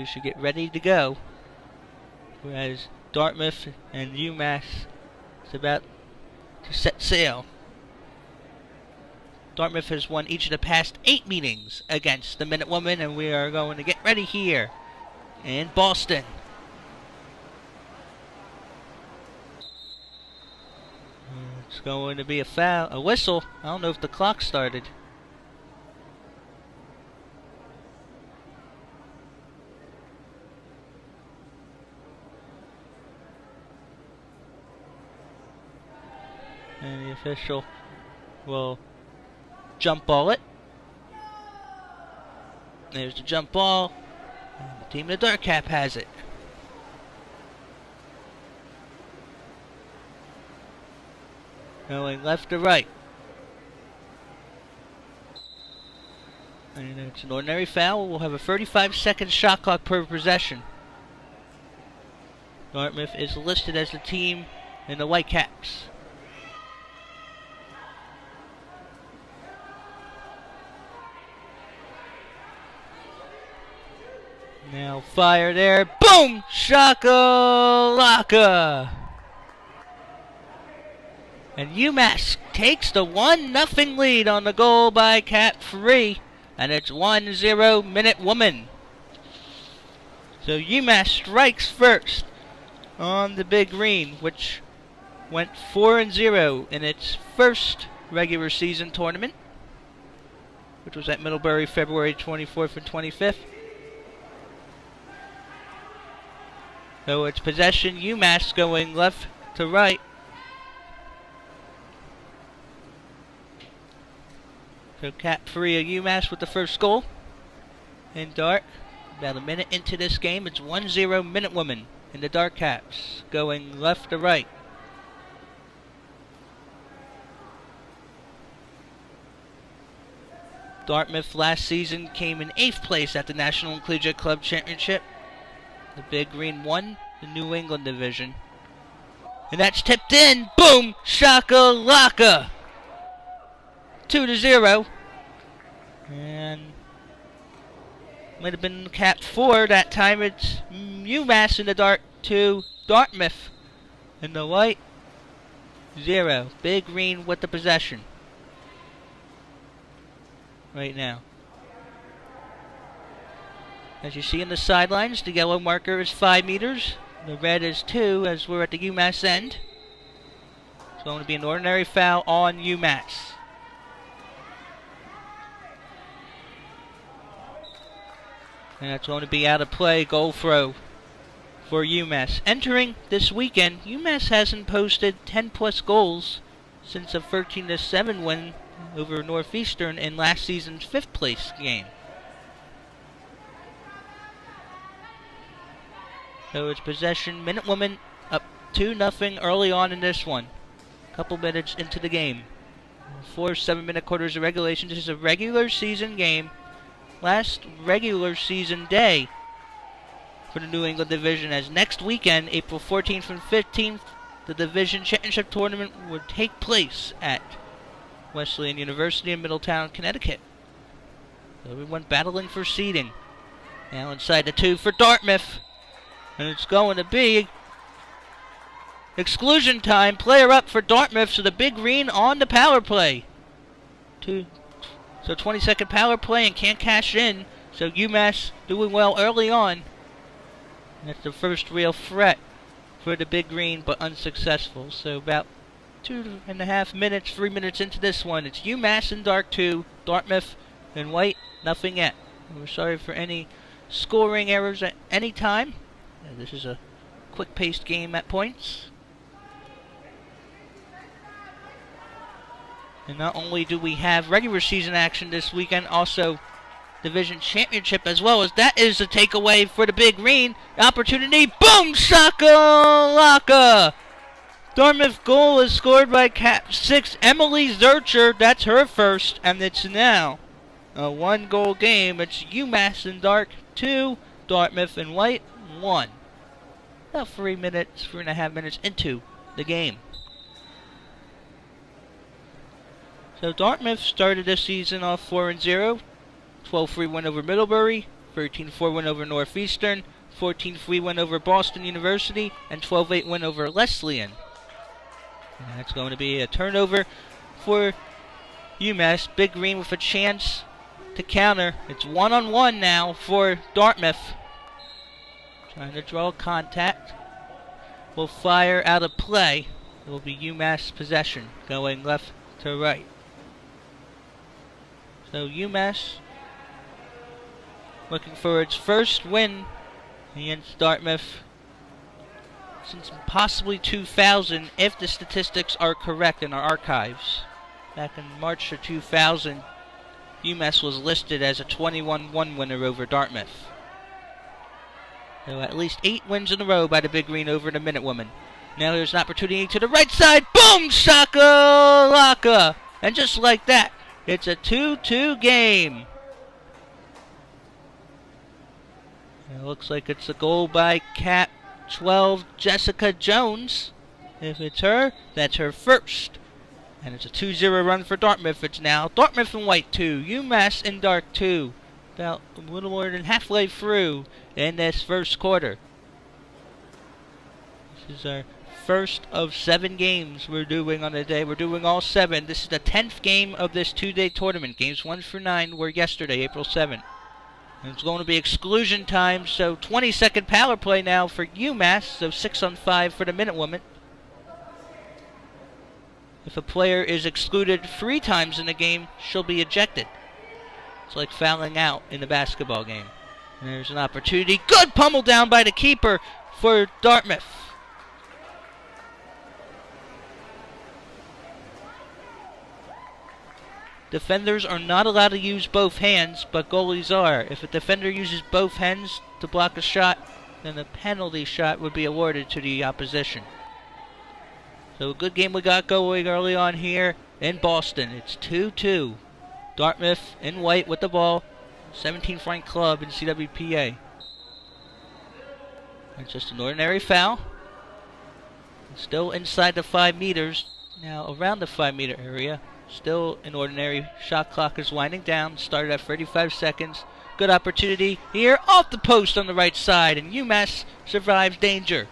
should get ready to go. Whereas Dartmouth and UMass is about to set sail. Dartmouth has won each of the past 8 meetings against the Minutewomen, and we are going to get ready here in Boston. It's going to be a foul, a whistle. I don't know if the clock started. And the official will jump ball it. There's the jump ball. And the team in the dark cap has it. Going left to right. And it's an ordinary foul. We'll have a 35-second shot clock per possession. Dartmouth is listed as the team in the white caps. Now fire there. Boom! Shakalaka! And UMass takes the 1-0 lead on the goal by Cap 3. And it's 1-0 Minutewoman. So UMass strikes first on the Big Green, which went 4-0 in its first regular season tournament, which was at Middlebury February 24th and 25th. So it's possession, UMass going left to right. So Cap 3 of UMass with the first goal. In dark, about a minute into this game, it's 1-0 Minutewoman in the dark caps, going left to right. Dartmouth last season came in 8th place at the National Collegiate Club Championship. The Big Green won the New England division. And that's tipped in. Boom! Shakalaka! 2-0. And might have been Cap 4 that time. It's UMass in the dark to Dartmouth in the white. 0. Big Green with the possession right now. As you see in the sidelines, the yellow marker is 5 meters. The red is 2 as we're at the UMass end. It's going to be an ordinary foul on UMass. And that's going to be out of play, goal throw for UMass. Entering this weekend, UMass hasn't posted 10-plus goals since a 13-7 win over Northeastern in last season's 5th place game. So it's possession. Minutewoman up 2-0 early on in this one. A couple minutes into the game. 4 7-minute quarters of regulation. This is a regular season game. Last regular season day for the New England division, as next weekend, April 14th and 15th, the division championship tournament would take place at Wesleyan University in Middletown, Connecticut. So everyone battling for seeding. Now inside the 2 for Dartmouth. And it's going to be exclusion time. Player up for Dartmouth, so the Big Green on the power play. So 20-second power play and can't cash in. So UMass doing well early on. That's the first real threat for the Big Green, but unsuccessful. So about 2.5 minutes, 3 minutes into this one, it's UMass in dark 2, Dartmouth in white, nothing yet. We're sorry for any scoring errors at any time. This is a quick-paced game at points. And not only do we have regular season action this weekend, also division championship as well, as that is a takeaway for the Big Green. Opportunity, boom, shakalaka! Dartmouth goal is scored by Cap 6, Emily Zurcher. That's her first, and it's now a 1-goal game. It's UMass in dark 2, Dartmouth in white 1. About 3.5 minutes into the game. So Dartmouth started this season off 4-0, 12-3 win over Middlebury, 13-4 win over Northeastern, 14-3 win over Boston University, and 12-8 win over Wesleyan. And that's going to be a turnover for UMass. Big Green with a chance to counter. It's one-on-one now for Dartmouth. Trying to draw contact. Will fire out of play. It will be UMass possession, going left to right. So UMass looking for its first win against Dartmouth since possibly 2000, if the statistics are correct in our archives. Back in March of 2000, UMass was listed as a 21-1 winner over Dartmouth. So at least 8 wins in a row by the Big Green over the Minutewomen. Now there's an opportunity to the right side. Boom! Shaka-laka! And just like that, it's a 2-2 game. It looks like it's a goal by Cap 12, Jessica Jones. If it's her, that's her first. And it's a 2-0 run for Dartmouth. It's now Dartmouth in white 2, UMass in dark 2. About a little more than halfway through in this first quarter. This is our first of 7 games we're doing on the day. We're doing all 7. This is the 10th game of this 2-day tournament. Games 1 through 9 were yesterday, April 7th. And it's going to be exclusion time, so 20-second power play now for UMass, so 6-on-5 for the Minutewomen. If a player is excluded 3 times in a game, she'll be ejected. It's like fouling out in the basketball game. And there's an opportunity. Good pummel down by the keeper for Dartmouth. Defenders are not allowed to use both hands, but goalies are. If a defender uses both hands to block a shot, then a penalty shot would be awarded to the opposition. So a good game we got going early on here in Boston. It's 2-2. Dartmouth in white with the ball. 17th ranked club in CWPA. It's just an ordinary foul. Still inside the 5 meters. Now around the 5 meter area. Still an ordinary. Shot clock is winding down. Started at 35 seconds. Good opportunity here off the post on the right side. And UMass survives danger.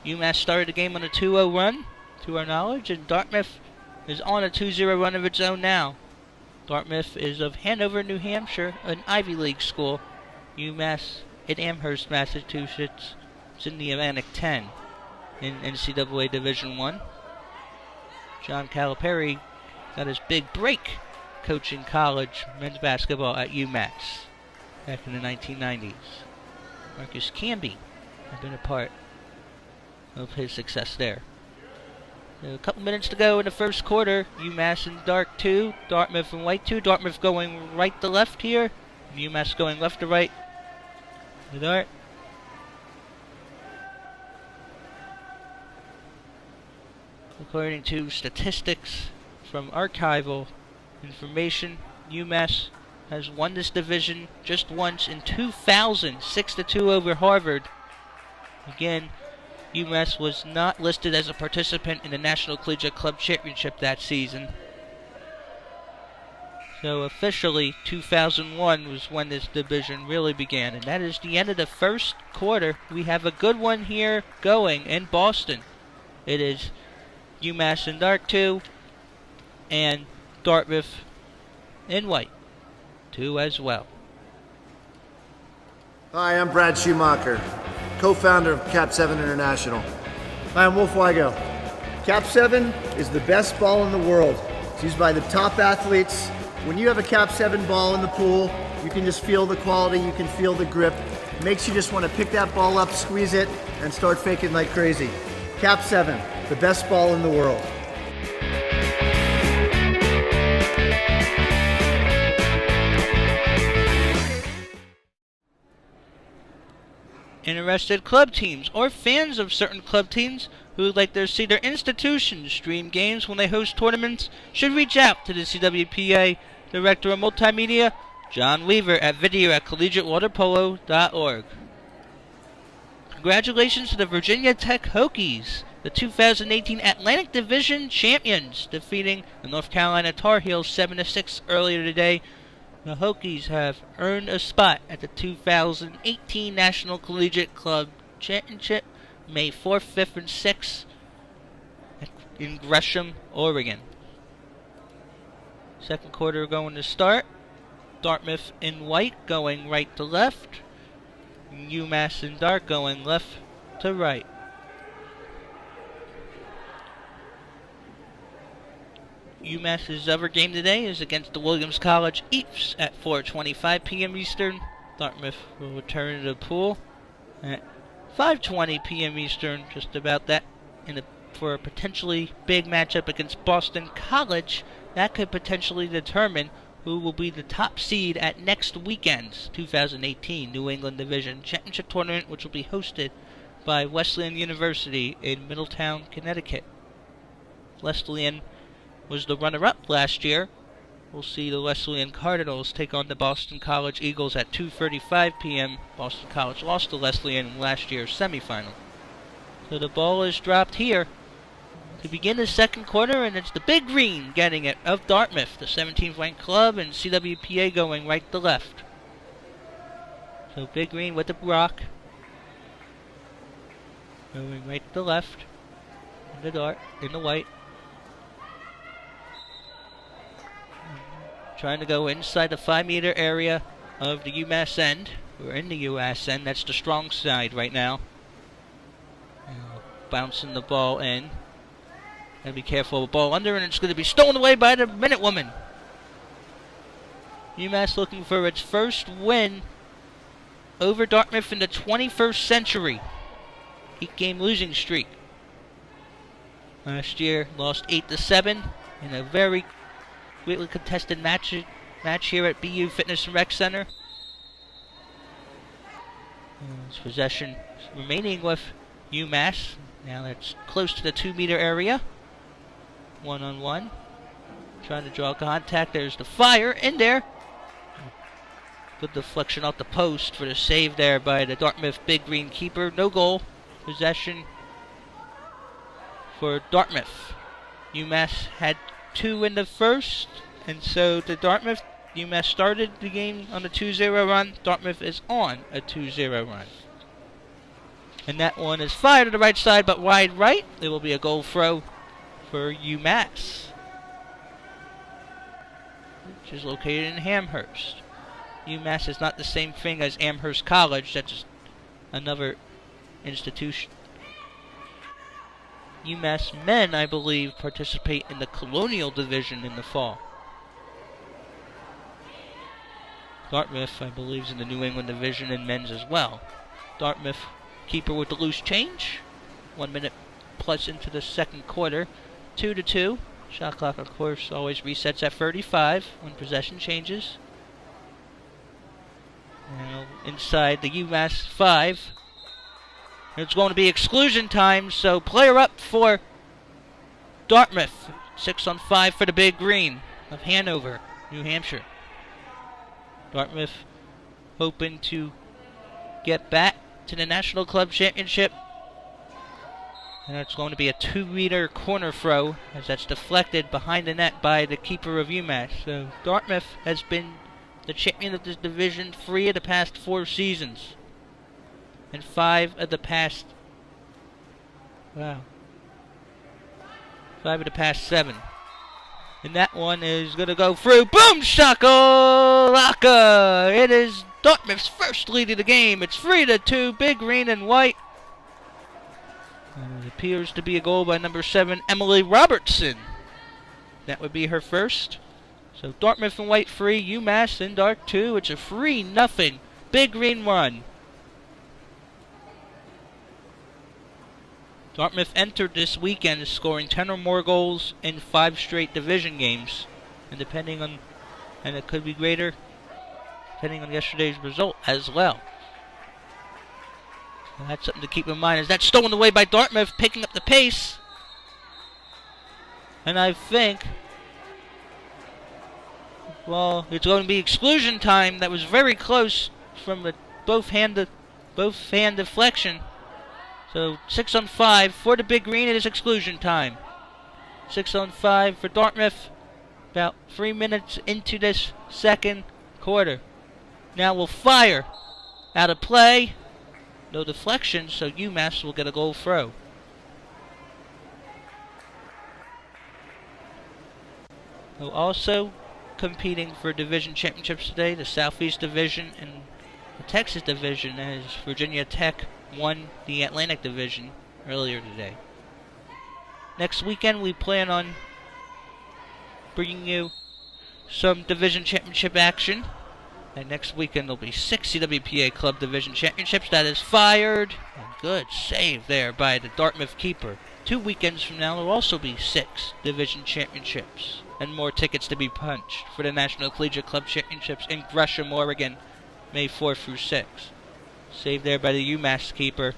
UMass started the game on a 2-0 run, to our knowledge. And Dartmouth is on a 2-0 run of its own now. Dartmouth is of Hanover, New Hampshire, an Ivy League school. UMass in Amherst, Massachusetts. It's in the Atlantic 10 in NCAA Division I. John Calipari got his big break coaching college men's basketball at UMass back in the 1990s. Marcus Camby has been a part of his success there. A couple minutes to go in the first quarter. UMass in dark 2, Dartmouth in white 2. Dartmouth going right to left here. UMass going left to right. The dart. According to statistics from archival information, UMass has won this division just once in 2000, 6-2 over Harvard. Again, UMass was not listed as a participant in the National Collegiate Club Championship that season. So officially, 2001 was when this division really began. And that is the end of the first quarter. We have a good one here going in Boston. It is UMass in dark 2 and Dartmouth in white 2 as well. Hi, I'm Brad Schumacher, co-founder of Cap 7 International. Hi, I'm Wolf Weigo. Cap 7 is the best ball in the world. It's used by the top athletes. When you have a Cap 7 ball in the pool, you can just feel the quality, you can feel the grip. It makes you just want to pick that ball up, squeeze it, and start faking like crazy. Cap 7, the best ball in the world. Interested club teams or fans of certain club teams who would like to see their institutions stream games when they host tournaments should reach out to the CWPA Director of Multimedia, John Weaver, at video@collegiatewaterpolo.org. Congratulations to the Virginia Tech Hokies, the 2018 Atlantic Division champions, defeating the North Carolina Tar Heels 7-6 earlier today The Hokies have earned a spot at the 2018 National Collegiate Club Championship, May 4th, 5th, and 6th in Gresham, Oregon. Second quarter going to start. Dartmouth in white going right to left. UMass in dark going left to right. UMass's other game today is against the Williams College Eats at 4:25 p.m. Eastern. Dartmouth will return to the pool at 5:20 p.m. Eastern, just about that, for a potentially big matchup against Boston College that could potentially determine who will be the top seed at next weekend's 2018 New England Division Championship Tournament, which will be hosted by Wesleyan University in Middletown, Connecticut. Wesleyan was the runner-up last year. We'll see the Wesleyan Cardinals take on the Boston College Eagles at 2:35 p.m. Boston College lost to Wesleyan in last year's semifinal. So the ball is dropped here to begin the second quarter, and it's the Big Green getting it of Dartmouth, the 17th ranked club, and CWPA going right to left. So Big Green with the rock, going right to left, in the dark, in the white. Trying to go inside the 5-meter area of the UMass end. We're in the UMass end, that's the strong side right now. Bouncing the ball in. Gotta be careful of the ball under, and it's going to be stolen away by the Minute Woman. UMass looking for its first win over Dartmouth in the 21st century. 8-game losing streak. Last year, lost 8-7 in a very greatly contested match here at BU Fitness and Rec Center. It's possession remaining with UMass. Now that's close to the 2-meter area. 1-on-1. Trying to draw contact. There's the fire in there. Good deflection off the post for the save there by the Dartmouth Big Green keeper. No goal. Possession for Dartmouth. UMass had 2 in the first, and so to Dartmouth, UMass started the game on a 2-0 run. Dartmouth is on a 2-0 run. And that one is fired to the right side, but wide right. It will be a goal throw for UMass, which is located in Amherst. UMass is not the same thing as Amherst College. That's just another institution. UMass men, I believe, participate in the Colonial Division in the fall. Dartmouth, I believe, is in the New England Division in men's as well. Dartmouth keeper with the loose change. 1 minute plus into the second quarter. 2-2. Shot clock, of course, always resets at 35 when possession changes. Now inside the UMass 5. It's going to be exclusion time, so player up for Dartmouth. 6-on-5 for the Big Green of Hanover, New Hampshire. Dartmouth hoping to get back to the National Club Championship. And it's going to be a 2-meter corner throw, as that's deflected behind the net by the keeper of UMass. So Dartmouth has been the champion of this division 3 of the past 4 seasons. And 5 of the past... 5 of the past 7. And that one is going to go through. Boom! Shakalaka! It is Dartmouth's first lead of the game. It's 3-2. Big Green and White. And it appears to be a goal by number 7, Emily Robertson. That would be her first. So Dartmouth and White 3, UMass in dark 2. It's a 3-0 Big Green run. Dartmouth entered this weekend scoring 10 or more goals in 5 straight division games. And depending on, and it could be greater, depending on yesterday's result as well. And that's something to keep in mind. As that's stolen away by Dartmouth, picking up the pace. And I think, well, it's going to be exclusion time. That was very close from the both hand deflection. So 6-on-5 for the Big Green. It is exclusion time. 6-on-5 for Dartmouth. About 3 minutes into this second quarter. Now we'll fire. Out of play. No deflection, so UMass will get a goal throw. We'll also competing for division championships today, the Southeast Division and the Texas Division, as Virginia Tech won the Atlantic Division earlier today. Next weekend we plan on bringing you some division championship action. And next weekend there'll be 6 CWPA Club Division Championships. That is fired. And good save there by the Dartmouth keeper. 2 weekends from now there'll also be 6 Division Championships. And more tickets to be punched for the National Collegiate Club Championships in Gresham, Oregon, May 4 through 6. Save there by the UMass keeper.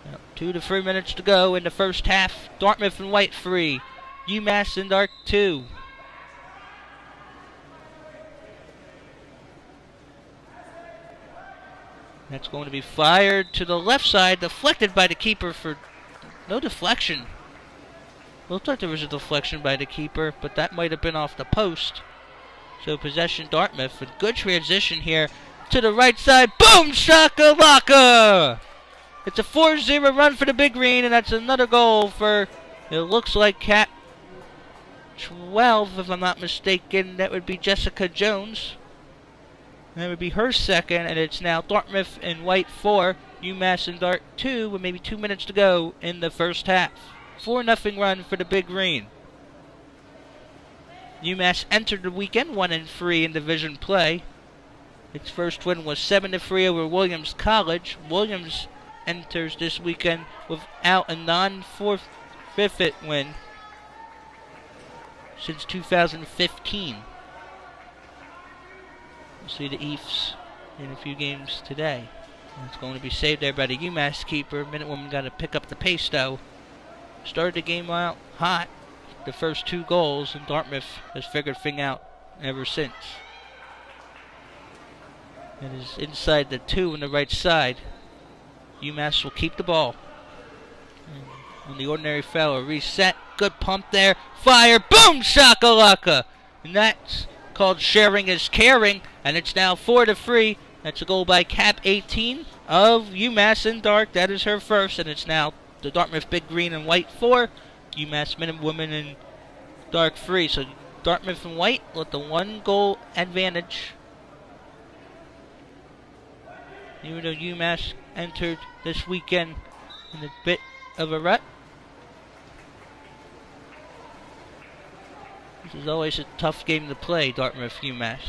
Now, 2 to 3 minutes to go in the first half. Dartmouth and White 3. UMass and Dark 2. That's going to be fired to the left side, deflected by the keeper for no deflection. Looked like there was a deflection by the keeper, but that might have been off the post. So possession Dartmouth with good transition here to the right side. Boom! Shakalaka! It's a 4-0 run for the Big Green, and that's another goal for, it looks like Cap 12, if I'm not mistaken. That would be Jessica Jones. That would be her second, and it's now Dartmouth and White 4, UMass and Dart 2, with maybe 2 minutes to go in the first half. 4-0 run for the Big Green. UMass entered the weekend 1-3 in division play. Its first win was 7-3 over Williams College. Williams enters this weekend without a non-forfeit win since 2015. We'll see the Eafs in a few games today. And it's going to be saved there by the UMass keeper. Minutewoman got to pick up the pace though. Started the game out hot, the first 2 goals, and Dartmouth has figured things out ever since. It is inside the 2 on the right side. UMass will keep the ball. And on the ordinary foul, a reset. Good pump there. Fire. Boom! Shakalaka! And that's called sharing is caring. And it's now 4-3. That's a goal by Cap 18 of UMass in Dark. That is her first. And it's now the Dartmouth Big Green and White 4. UMass Men and Women in Dark 3. So Dartmouth and White with the 1-goal advantage. Even though UMass entered this weekend in a bit of a rut. This is always a tough game to play, Dartmouth UMass.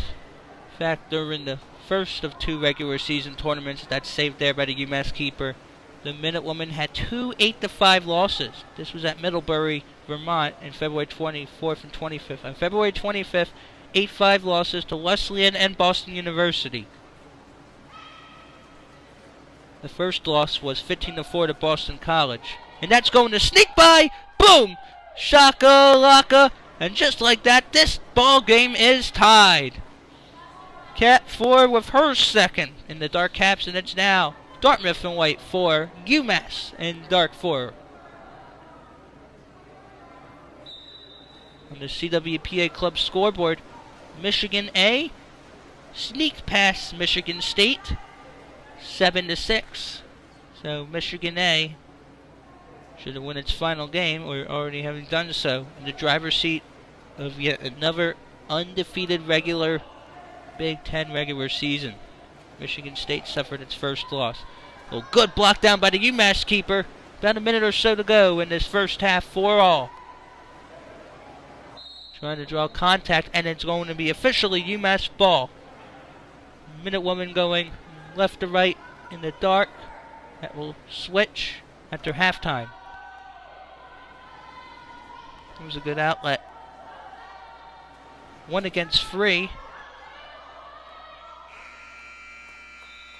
In fact, they're in the first of 2 regular season tournaments. That's saved there by the UMass keeper. The Minutewoman had 2 8-5 losses. This was at Middlebury, Vermont, in February 24th and 25th. On February 25th, 8-5 losses to Wesleyan and Boston University. The first loss was 15-4 to Boston College. And that's going to sneak by. Boom! Shakalaka! And just like that, this ball game is tied. Cat 4 with her second in the Dark Caps, and it's now Dartmouth and White 4, UMass and Dark 4. On the CWPA Club scoreboard, Michigan A sneaked past Michigan State 7-6. So Michigan A should have won its final game, or already having done so, in the driver's seat of yet another undefeated regular Big Ten regular season. Michigan State suffered its first loss. Well, good block down by the UMass keeper. About a minute or so to go in this first half, 4-all. Trying to draw contact, and it's going to be officially UMass ball. Minutewoman going left to right in the dark. That will switch after halftime. It was a good outlet. 1 against 3.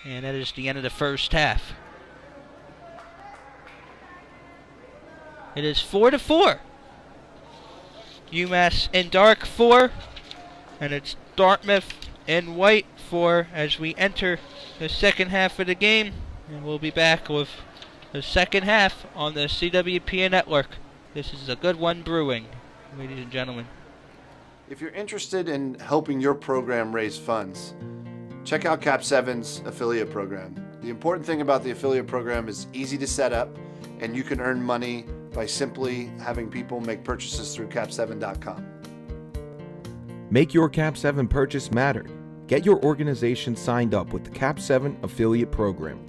And that is the end of the first half. It is 4-4. UMass in Dark 4. And it's Dartmouth in White 4 as we enter the second half of the game. And we'll be back with the second half on the CWPA network. This is a good one brewing, ladies and gentlemen. If you're interested in helping your program raise funds, check out Cap 7's affiliate program. The important thing about the affiliate program is easy to set up, and you can earn money by simply having people make purchases through cap7.com. Make your Cap 7 purchase matter. Get your organization signed up with the Cap 7 affiliate program.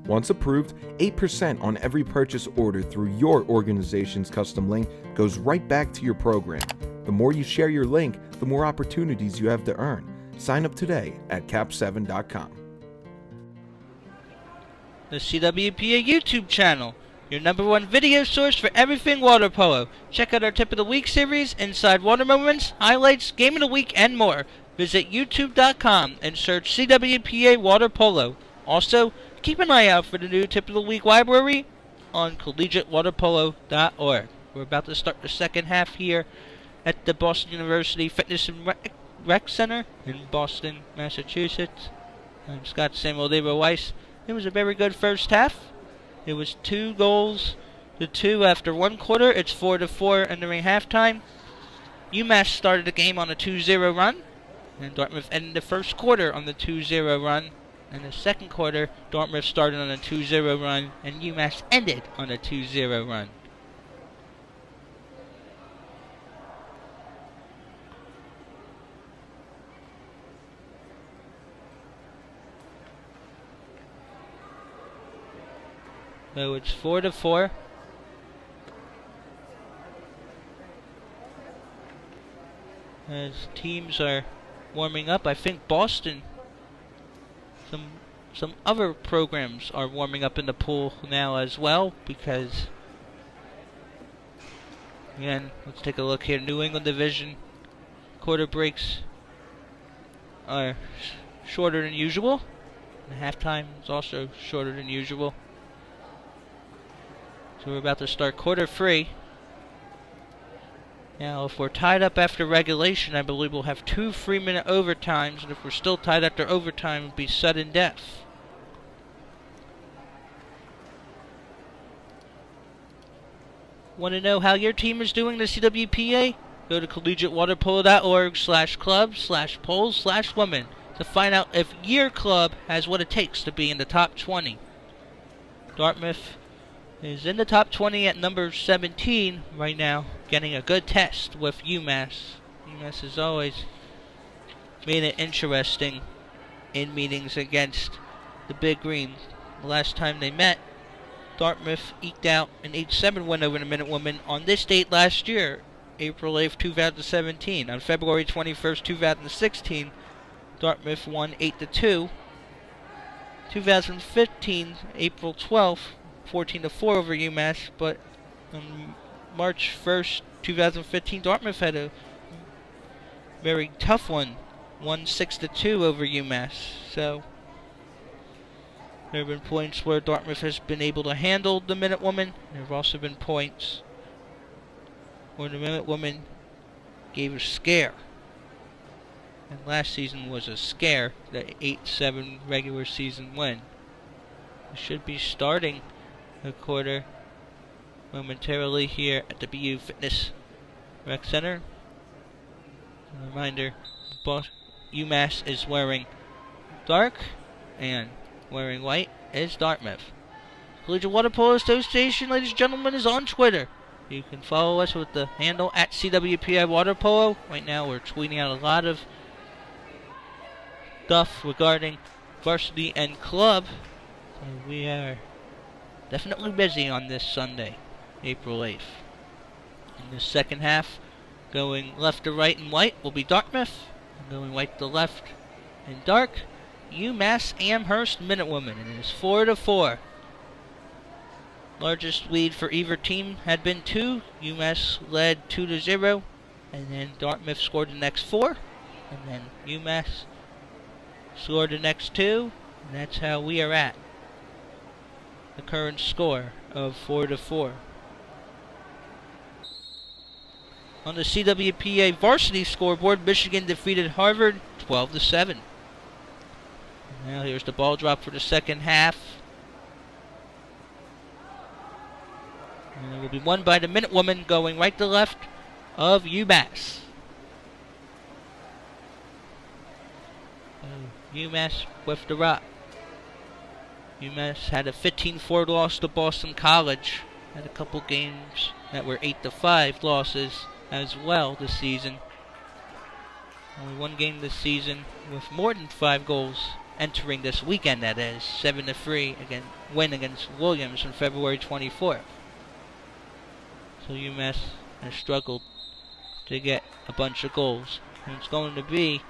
Once approved, 8% on every purchase order through your organization's custom link goes right back to your program. The more you share your link, the more opportunities you have to earn. Sign up today at cap7.com. The CWPA YouTube channel, your #1 video source for everything water polo. Check out our Tip of the Week series, Inside Water Moments, Highlights, Game of the Week, and more. Visit youtube.com and search CWPA Water Polo. Also, keep an eye out for the new Tip of the Week library on collegiatewaterpolo.org. We're about to start the second half here at the Boston University Fitness and Rec Center in Boston, Massachusetts. I'm Scott Samuel David Weiss. It was a very good first half. It was 2 goals to 2 after 1 quarter. It's 4-4 entering halftime. UMass started the game on a 2-0 run, and Dartmouth ended the first quarter on the 2-0 run. In the second quarter, Dartmouth started on a 2-0 run, and UMass ended on a 2-0 run. So it's 4-4. As teams are warming up, I think Boston, some other programs are warming up in the pool now as well, because again, let's take a look here. New England Division quarter breaks are shorter than usual, and halftime is also shorter than usual. So we're about to start quarter 3. Now, if we're tied up after regulation, I believe we'll have 2 3-minute overtimes, and if we're still tied after overtime, it'll be sudden death. Want to know how your team is doing the CWPA? Go to collegiatewaterpolo.org/club/polls/women to find out if your club has what it takes to be in the top 20. Dartmouth is in the top 20 at number 17 right now, getting a good test with UMass. UMass has always made it interesting in meetings against the Big Green. The last time they met, Dartmouth eked out an 8-7 win over the Minutewomen on this date last year, April 8th, 2017. On February 21st, 2016, Dartmouth won 8-2. 2015, April 12th, 14-4 over UMass, but on March 1st, 2015, Dartmouth had a very tough one, won 6-2 over UMass. So there have been points where Dartmouth has been able to handle the Minutewoman. There have also been points where the Minutewoman gave a scare. And last season was a scare, the 8-7 regular season win. We should be starting the quarter momentarily here at the BU Fitness Rec Center. A reminder, UMass is wearing dark, and wearing white is Dartmouth. Collegiate Water Polo Association, ladies and gentlemen, is on Twitter. You can follow us with the handle at CWPI Water Polo. Right now we're tweeting out a lot of stuff regarding varsity and club. So we are definitely busy on this Sunday, April 8th. In the second half, going left to right in white will be Dartmouth, and going right to left in dark, UMass Amherst Minutewomen, and it is 4-4. Largest lead for either team had been 2. UMass led 2-0, and then Dartmouth scored the next 4, and then UMass scored the next 2, and that's how we are at the current score of 4-4. On the CWPA varsity scoreboard, Michigan defeated Harvard 12-7. Now here's the ball drop for the second half. And it will be won by the Minutewoman, going right to left of UMass. UMass with the rock. UMass had a 15-4 loss to Boston College. Had a couple games that were 8-5 losses as well this season. Only one game this season with more than 5 goals entering this weekend, that is. 7-3 win against Williams on February 24th. So UMass has struggled to get a bunch of goals. And it's going to be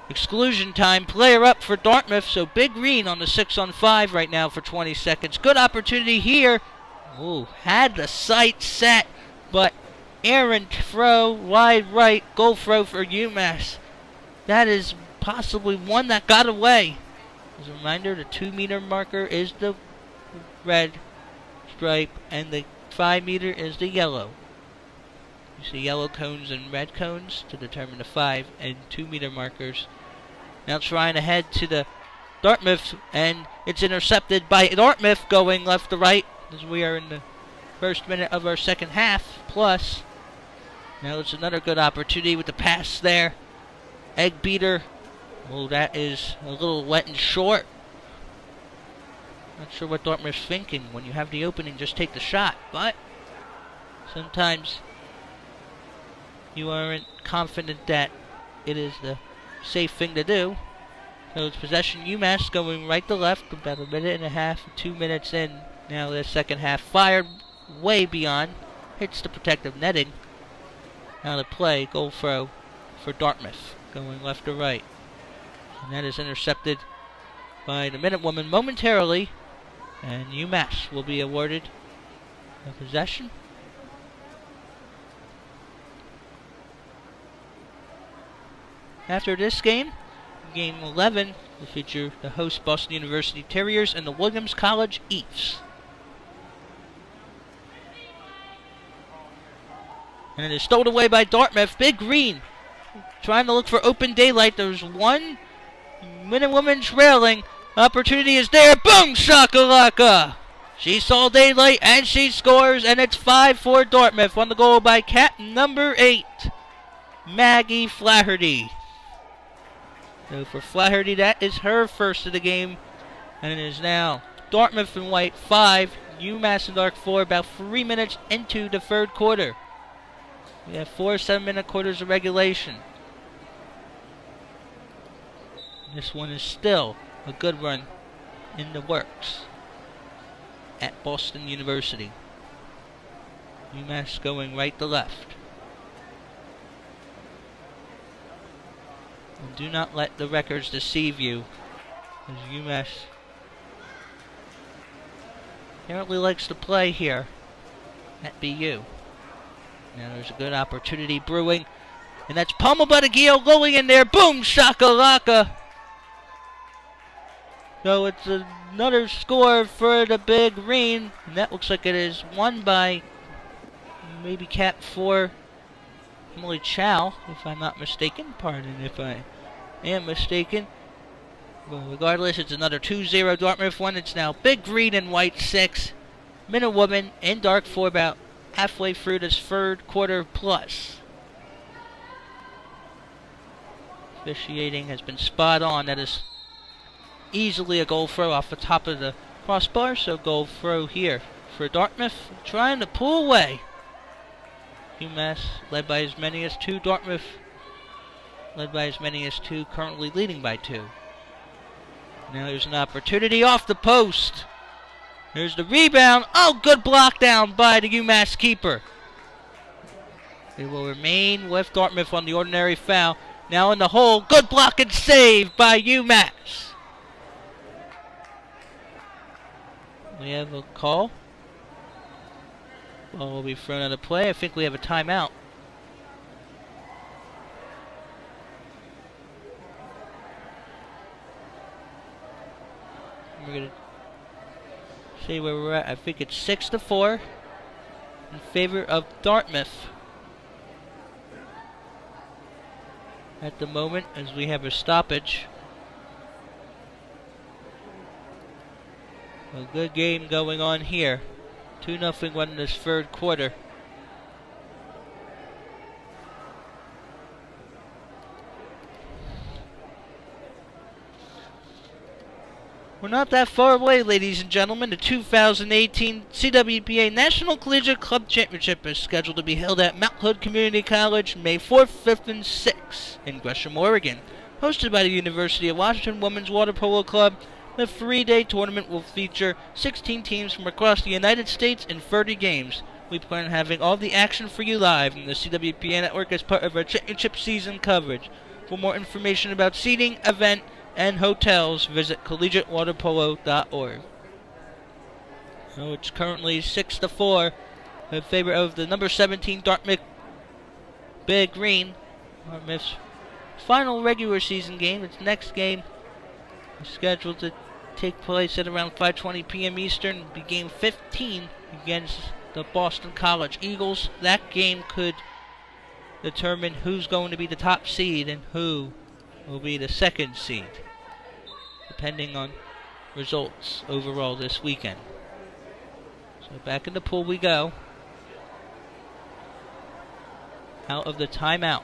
exclusion time. Player up for Dartmouth. So Big Green on the 6-on-5 right now for 20 seconds. Good opportunity here. Ooh, had the sight set, but errant throw, wide right, goal throw for UMass. That is possibly one that got away. As a reminder, the 2-meter marker is the red stripe, and the 5-meter is the yellow. You see yellow cones and red cones to determine the 5 and 2-meter markers. Now trying to head to the Dartmouth, and it's intercepted by Dartmouth going left to right as we are in the first minute of our second half plus. Now it's another good opportunity with the pass there. Egg beater. Oh, that is a little wet and short. Not sure what Dartmouth's thinking. When you have the opening, just take the shot. But sometimes you aren't confident that it is the safe thing to do. So it's possession UMass going right to left, about a minute and a half, 2 minutes in. Now the second half fired way beyond. Hits the protective netting. Now the play, goal throw for Dartmouth, going left to right. And that is intercepted by the Minute Woman momentarily. And UMass will be awarded a possession. After this game, game 11 will feature the host Boston University Terriers and the Williams College Eats. And it is stowed away by Dartmouth. Big Green trying to look for open daylight. There's one Minute Woman trailing. Opportunity is there. Boom! Shakalaka! She saw daylight and she scores, and it's 5-4 Dartmouth. Won the goal by captain number 8, Maggie Flaherty. So for Flaherty, that is her first of the game. And it is now Dartmouth in white 5, UMass in dark 4, about 3 minutes into the third quarter. We have 4 7-minute quarters of regulation. This one is still a good run in the works at Boston University. UMass going right to left. And do not let the records deceive you, as UMass apparently likes to play here at BU. Now there's a good opportunity brewing, and that's pummeled by the Gio going in there. Boom! Shakalaka! So it's another score for the Big Green, and that looks like it is won by maybe Cap 4 Emily Chow, if I'm not mistaken. Pardon if I am mistaken. Well, regardless, it's another 2-0 Dartmouth one. It's now Big Green and white 6. Minute Woman in dark 4, about halfway through this third quarter plus. Officiating has been spot on. That is easily a goal throw off the top of the crossbar. So goal throw here for Dartmouth, trying to pull away. UMass led by as many as 2. Dartmouth led by as many as 2, currently leading by 2. Now there's an opportunity off the post. There's the rebound. Oh, good block down by the UMass keeper. They will remain with Dartmouth on the ordinary foul. Now in the hole. Good block and save by UMass. We have a call. Ball will be thrown out of play. I think we have a timeout. We're going to see where we're at. I think it's 6-4 in favor of Dartmouth at the moment, as we have a stoppage. A good game going on here. 2-0 win in this third quarter. We're not that far away, ladies and gentlemen. The 2018 CWPA National Collegiate Club Championship is scheduled to be held at Mount Hood Community College May 4th, 5th, and 6th in Gresham, Oregon. Hosted by the University of Washington Women's Water Polo Club, the 3-day tournament will feature 16 teams from across the United States in 30 games. We plan on having all the action for you live on the CWPA network as part of our championship season coverage. For more information about seating, event, and hotels, visit collegiatewaterpolo.org. So it's currently 6-4 in favor of the number 17 Dartmouth Big Green. Dartmouth's final regular season game. Its next game is scheduled to take place at around 5:20 p.m. Eastern. It'll be game 15 against the Boston College Eagles. That game could determine who's going to be the top seed and who will be the second seed, depending on results overall this weekend. So back in the pool we go. Out of the timeout.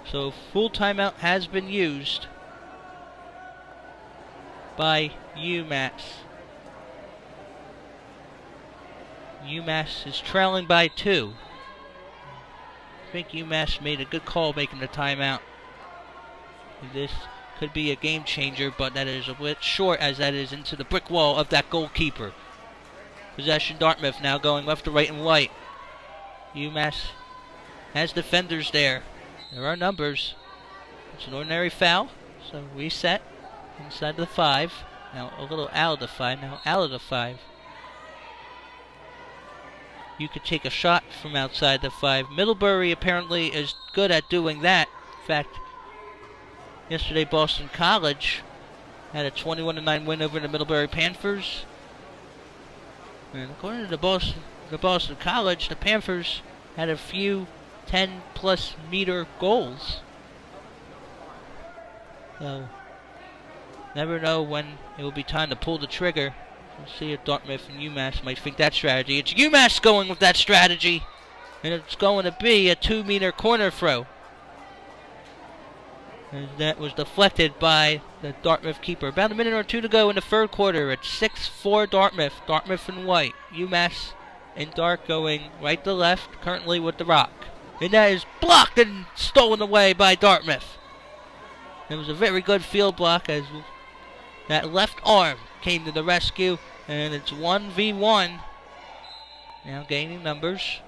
So full timeout has been used by UMass. UMass is trailing by 2. I think UMass made a good call making the timeout. This could be a game changer, but that is a bit short as that is into the brick wall of that goalkeeper. Possession Dartmouth now going left to right and white. UMass has defenders there. There are numbers. It's an ordinary foul, so reset inside the 5. Now a little out of the 5, now out of the 5. You could take a shot from outside the 5. Middlebury apparently is good at doing that. In fact, yesterday Boston College had a 21-9 win over the Middlebury Panthers. And according to the Boston College, the Panthers had a few 10-plus meter goals. So, never know when it will be time to pull the trigger. We'll see if Dartmouth and UMass might think that strategy. It's UMass going with that strategy, and it's going to be a 2-meter corner throw. And that was deflected by the Dartmouth keeper. About a minute or two to go in the third quarter. It's 6-4 Dartmouth. Dartmouth in white. UMass in dark going right to left, currently with the rock. And that is blocked and stolen away by Dartmouth. It was a very good field block as that left arm came to the rescue, and it's 1v1. Now gaining numbers.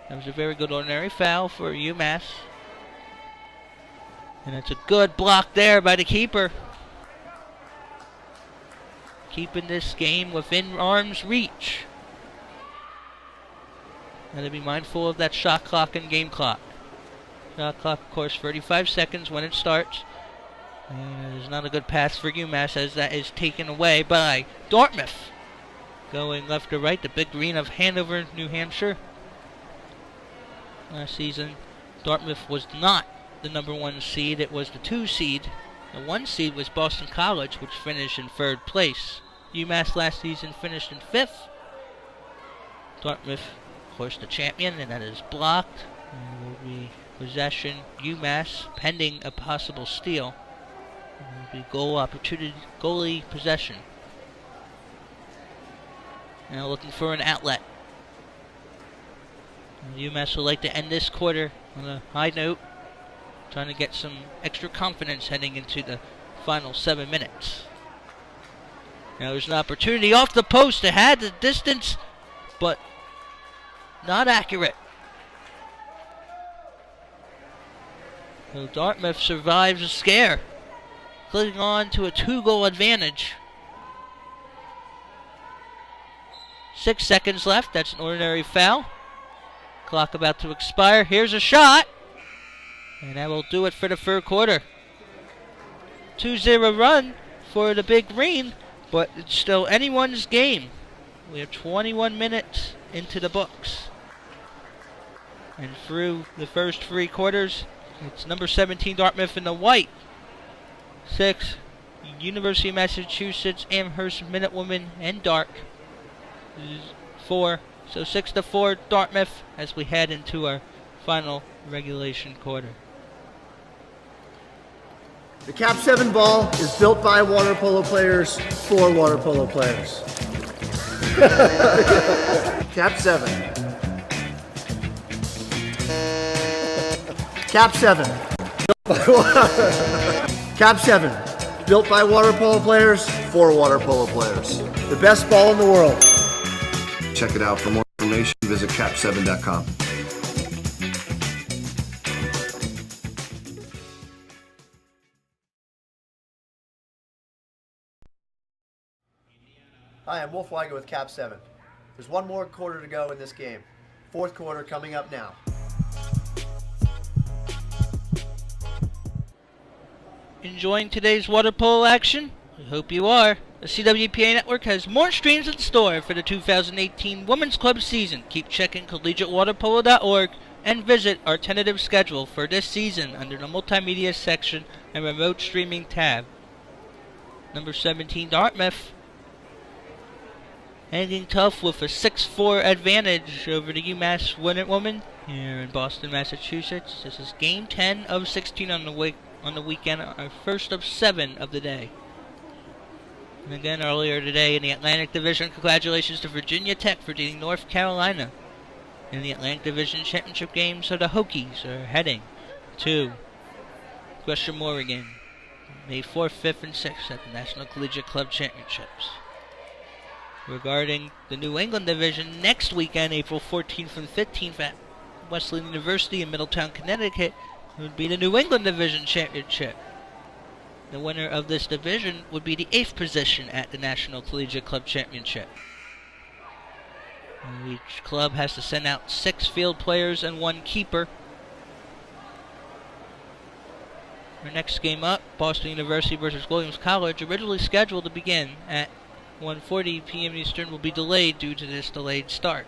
That was a very good ordinary foul for UMass. And it's a good block there by the keeper. Keeping this game within arm's reach. Got to be mindful of that shot clock and game clock. Shot clock, of course, 35 seconds when it starts. And it's not a good pass for UMass as that is taken away by Dartmouth. Going left to right, the Big Green of Hanover, New Hampshire. Last season, Dartmouth was not the number 1 seed. It was the 2 seed. The 1 seed was Boston College, which finished in 3rd place. UMass last season finished in 5th. Dartmouth, of course, the champion, and that is blocked. And will be possession UMass, pending a possible steal. It will be goal opportunity, goalie possession. Now looking for an outlet. And UMass would like to end this quarter on a high note, trying to get some extra confidence heading into the final 7 minutes. Now there's an opportunity off the post. It had the distance, but not accurate. So Dartmouth survives a scare, clinging on to a 2-goal advantage. 6 seconds left. That's an ordinary foul. Clock about to expire. Here's a shot. And that will do it for the third quarter. 2-0 run for the Big Green, but it's still anyone's game. We have 21 minutes into the books. And through the first 3 quarters, it's number 17 Dartmouth in the white. 6, University of Massachusetts Amherst Minutewomen in dark. 4, so 6-4 Dartmouth as we head into our final regulation quarter. The Cap 7 ball is built by water polo players for water polo players. Cap 7. Cap 7. Cap 7. Built by water polo players for water polo players. The best ball in the world. Check it out. For more information, visit cap7.com. Hi, I'm Wolf Weiger with Cap 7. There's one more quarter to go in this game. Fourth quarter coming up now. Enjoying today's water polo action? I hope you are. The CWPA network has more streams in store for the 2018 Women's Club season. Keep checking collegiatewaterpolo.org and visit our tentative schedule for this season under the multimedia section and remote streaming tab. Number 17, Dartmouth, hanging tough with a 6-4 advantage over the UMass women here in Boston, Massachusetts. This is game 10 of 16 on the weekend, our first of 7 of the day. And again, earlier today in the Atlantic Division, congratulations to Virginia Tech for beating North Carolina in the Atlantic Division Championship game. So the Hokies are heading to Western Oregon May 4th, 5th, and 6th at the National Collegiate Club Championships. Regarding the New England Division, next weekend, April 14th and 15th at Wesleyan University in Middletown, Connecticut, it would be the New England Division Championship. The winner of this division would be the 8th position at the National Collegiate Club Championship. And each club has to send out 6 field players and 1 keeper. Our next game up, Boston University versus Williams College, originally scheduled to begin at 1:40 p.m. Eastern, will be delayed due to this delayed start.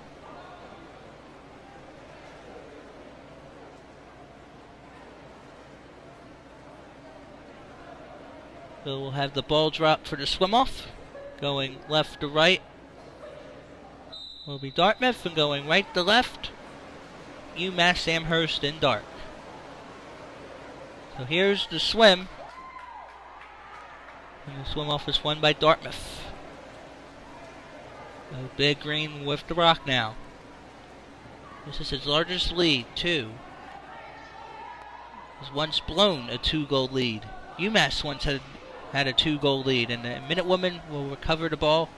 So we'll have the ball drop for the swim-off. Going left to right will be Dartmouth, and going right to left, UMass Amherst in dark. So here's the swim. And the swim-off is won by Dartmouth. So Big Green with the rock now. This is his largest lead, 2. Has once blown a 2-goal lead. UMass once had a 2-goal lead, and the Minutewomen will recover the ball.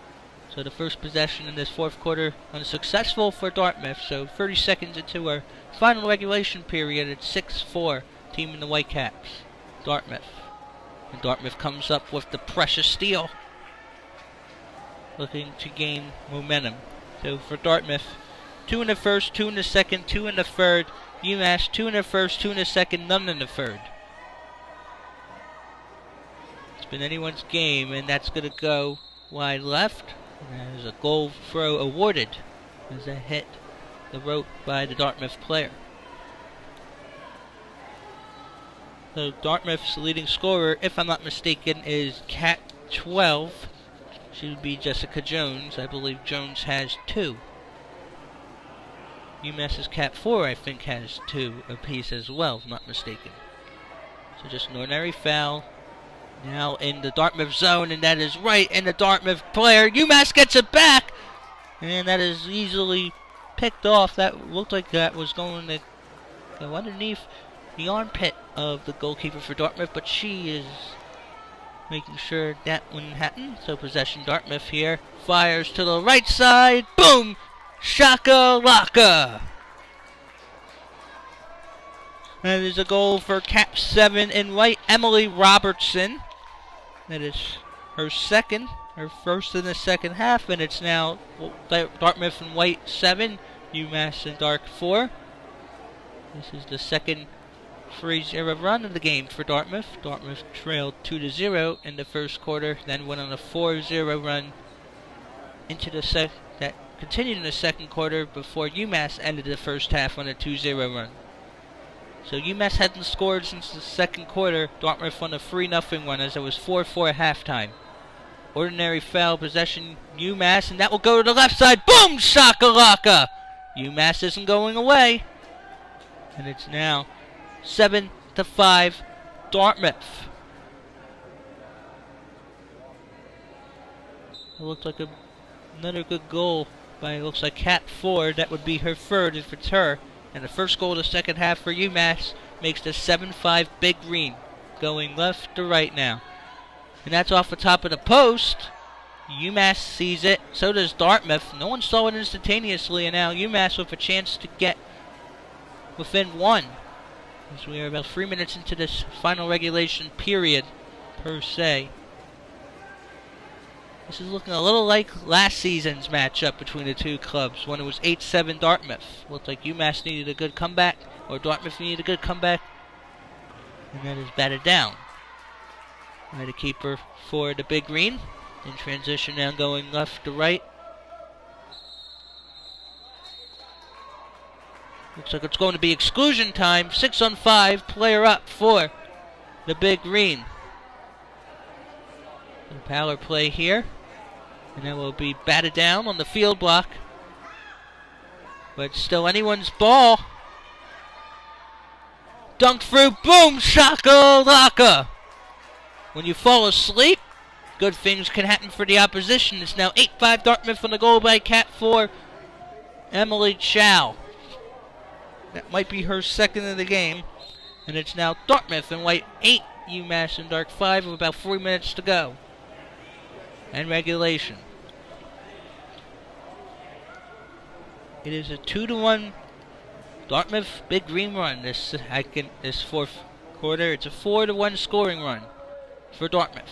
So the first possession in this fourth quarter unsuccessful for Dartmouth. So 30 seconds into our final regulation period, it's 6-4, team in the Whitecaps, Dartmouth. And Dartmouth comes up with the precious steal, looking to gain momentum. So for Dartmouth, 2 in the first, 2 in the second, 2 in the third. UMass, 2 in the first, 2 in the second, none in the third. It's been anyone's game, and that's going to go wide left. And there's a goal throw awarded as that hit the rope by the Dartmouth player. So Dartmouth's leading scorer, if I'm not mistaken, is Cat 12. She would be Jessica Jones. I believe Jones has 2. UMass's Cat 4, I think, has 2 apiece as well, if I'm not mistaken. So just an ordinary foul. Now in the Dartmouth zone, and that is right in the Dartmouth player. UMass gets it back, and that is easily picked off. That looked like that was going to go underneath the armpit of the goalkeeper for Dartmouth, but she is making sure that wouldn't happen. So possession Dartmouth here. Fires to the right side. Boom! Shaka Laka! That is a goal for Cap 7 in white, Emily Robertson. That is her second, her first in the second half, and it's now Dartmouth in white 7, UMass in dark 4. This is the second 3-0 run of the game for Dartmouth. Dartmouth trailed 2-0 in the first quarter, then went on a 4-0 run into the that continued in the second quarter before UMass ended the first half on a 2-0 run. So UMass hadn't scored since the second quarter. Dartmouth on a 3-0 run as it was 4-4 at halftime. Ordinary foul possession UMass, and that will go to the left side. Boom! Shakalaka! UMass isn't going away. And it's now 7-5 Dartmouth. It looked like another good goal by, it looks like Cat 4. That would be her third if it's her. And the first goal of the second half for UMass makes the 7-5 Big Green. Going left to right now. And that's off the top of the post. UMass sees it. So does Dartmouth. No one saw it instantaneously. And now UMass with a chance to get within one. As we are about 3 minutes into this final regulation period, per se. This is looking a little like last season's matchup between the two clubs, when it was 8-7 Dartmouth. Looked like UMass needed a good comeback, or Dartmouth needed a good comeback, and that is batted down. By the keeper for the Big Green. In transition now going left to right. Looks like it's going to be exclusion time. 6-on-5, player up for the Big Green. The power play here. And that will be batted down on the field block. But still anyone's ball. Dunked through, boom, shaka-laka. When you fall asleep, good things can happen for the opposition. It's now 8-5 Dartmouth on the goal by Cat 4, Emily Chow. That might be her second of the game. And it's now Dartmouth in white 8, UMass in dark 5 with about 3 minutes to go. And regulation. It is a 2-1 Dartmouth Big Green run this fourth quarter. It's a 4-1 scoring run for Dartmouth.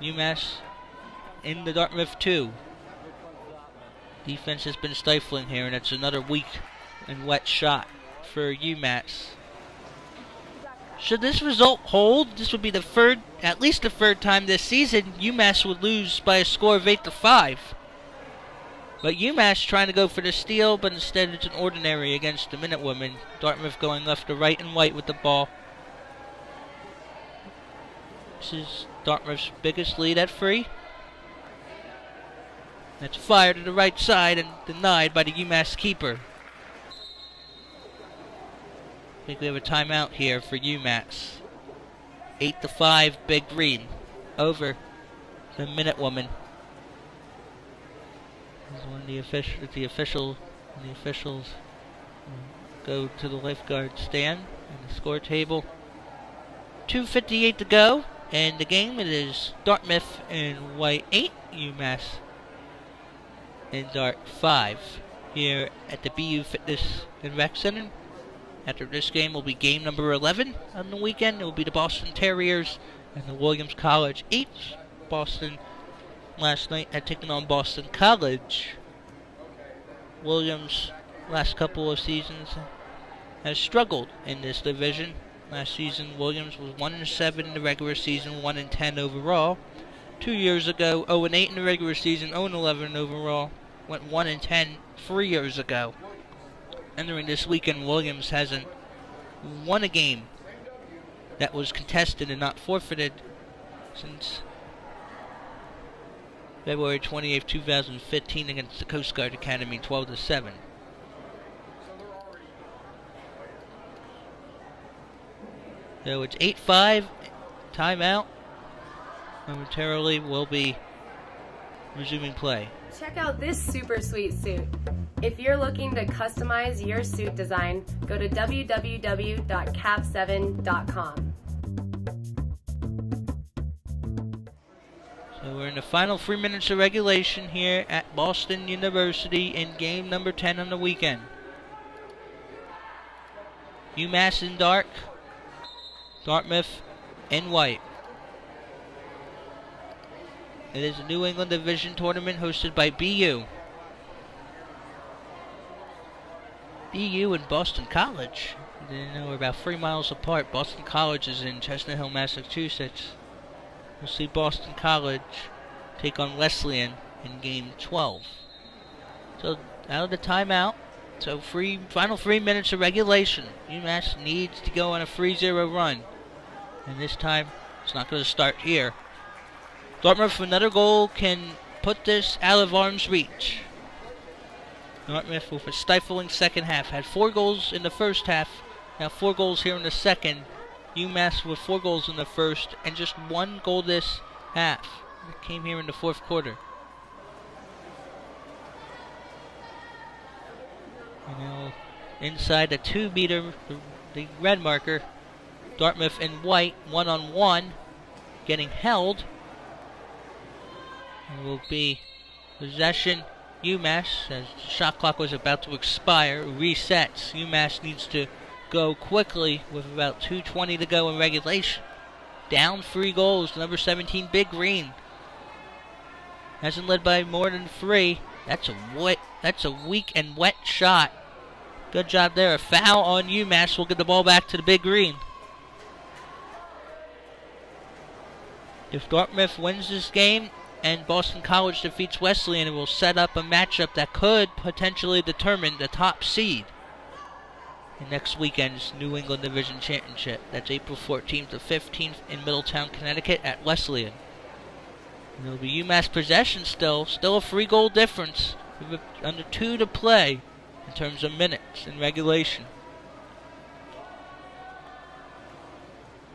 UMass in the Dartmouth 2. Defense has been stifling here, and it's another weak and wet shot for UMass. Should this result hold, this would be the third, at least the third time this season, UMass would lose by a score of 8-5. But UMass trying to go for the steal, but instead it's an ordinary against the Minutewomen. Dartmouth going left to right and white with the ball. This is Dartmouth's biggest lead at 3. That's fired to the right side and denied by the UMass keeper. I think we have a timeout here for UMass. 8-5 Big Green over the Minutewoman. This is when the officials go to the lifeguard stand and the score table. 2:58 to go, and the game it is Dartmouth in white 8, UMass in dark 5 here at the BU Fitness and Rec Center. After this game will be game number 11 on the weekend. It will be the Boston Terriers and the Williams College 8. Boston last night had taken on Boston College. Williams last couple of seasons has struggled in this division. Last season Williams was 1-7 in the regular season, 1-10 overall. 2 years ago, 0-8 in the regular season, 0-11 overall. Went 1-10 3 years ago. Entering this weekend, Williams hasn't won a game that was contested and not forfeited since February 28, 2015 against the Coast Guard Academy, 12-7. So it's 8-5, timeout. Momentarily we'll be resuming play. Check out this super sweet suit. If you're looking to customize your suit design, go to www.cap7.com. So we're in the final 3 minutes of regulation here at Boston University in game number 10 on the weekend. UMass in dark, Dartmouth in white. It is a New England Division tournament hosted by BU. BU and Boston College. I didn't know we're about 3 miles apart. Boston College is in Chestnut Hill, Massachusetts. We'll see Boston College take on Wesleyan in game 12. So out of the timeout. So final 3 minutes of regulation. UMass needs to go on a 3-0 run. And this time it's not going to start here. Dartmouth with another goal can put this out of arm's reach. Dartmouth with a stifling second half. Had 4 goals in the first half. Now 4 goals here in the second. UMass with 4 goals in the first and just 1 goal this half. It came here in the fourth quarter. And now inside the 2 meter, the red marker, Dartmouth in white, 1-on-1, getting held. It will be possession UMass as the shot clock was about to expire. Resets. UMass needs to go quickly with about 2:20 to go in regulation. Down 3 goals. Number 17, Big Green. Hasn't led by more than 3. That's a weak and wet shot. Good job there. A foul on UMass will get the ball back to the Big Green. If Dartmouth wins this game and Boston College defeats Wesleyan, it will set up a matchup that could potentially determine the top seed in next weekend's New England Division Championship. That's April 14th to 15th in Middletown, Connecticut at Wesleyan. And it'll be UMass possession still a 3-goal difference with under 2 to play in terms of minutes in regulation.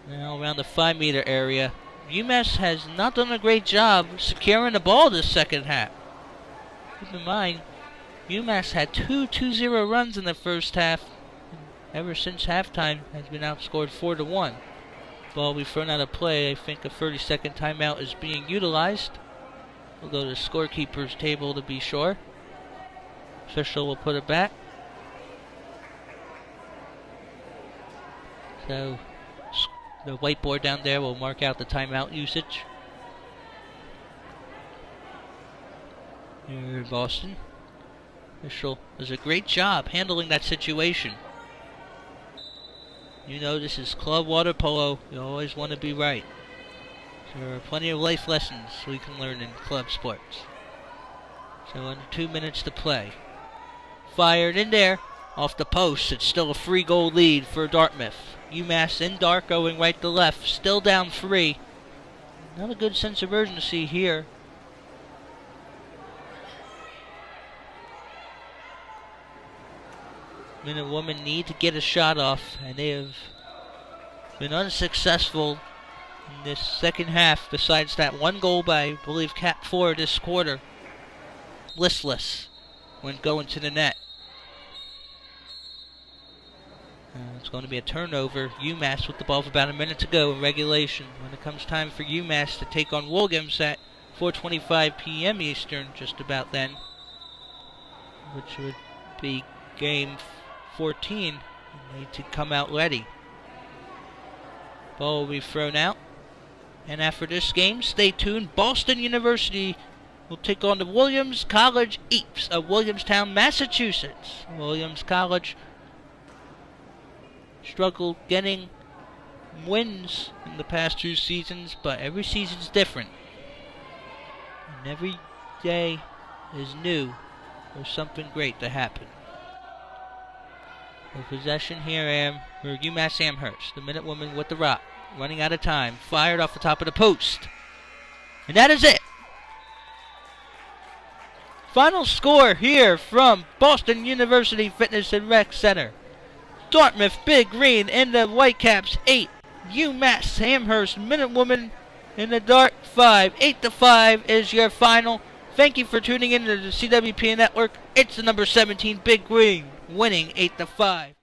Now around the 5 meter area. UMass has not done a great job securing the ball this second half. Keep in mind, UMass had 2 2-0 runs in the first half. Ever since halftime has been outscored 4-1. Ball will be thrown out of play. I think a 30-second timeout is being utilized. We'll go to the scorekeeper's table to be sure. Official will put it back. So the whiteboard down there will mark out the timeout usage. Here in Boston. Official does a great job handling that situation. You know this is club water polo. You always want to be right. There are plenty of life lessons we can learn in club sports. So under 2 minutes to play. Fired in there. Off the post. It's still a 3-goal lead for Dartmouth. UMass in dark going right to left. Still down 3. Not a good sense of urgency here. Men and women need to get a shot off, and they have been unsuccessful in this second half, besides that 1 goal by, I believe, Cap 4 this quarter. Listless when going to the net. It's going to be a turnover. UMass with the ball with about a minute to go in regulation. When it comes time for UMass to take on Williams at 4:25 p.m. Eastern, just about then, which would be game 14. You need to come out ready. Ball will be thrown out. And after this game, stay tuned. Boston University will take on the Williams College Eeps of Williamstown, Massachusetts. Williams College struggled getting wins in the past 2 seasons, but every season's different. And every day is new for something great to happen. The possession here for UMass Amherst. The Minute Woman with the rock. Running out of time. Fired off the top of the post. And that is it. Final score here from Boston University Fitness and Rec Center. Dartmouth Big Green in the Whitecaps 8. UMass Amherst Minute Woman in the dark 5. 8-5 is your final. Thank you for tuning in to the CWPA Network. It's the number 17 Big Green winning 8-5.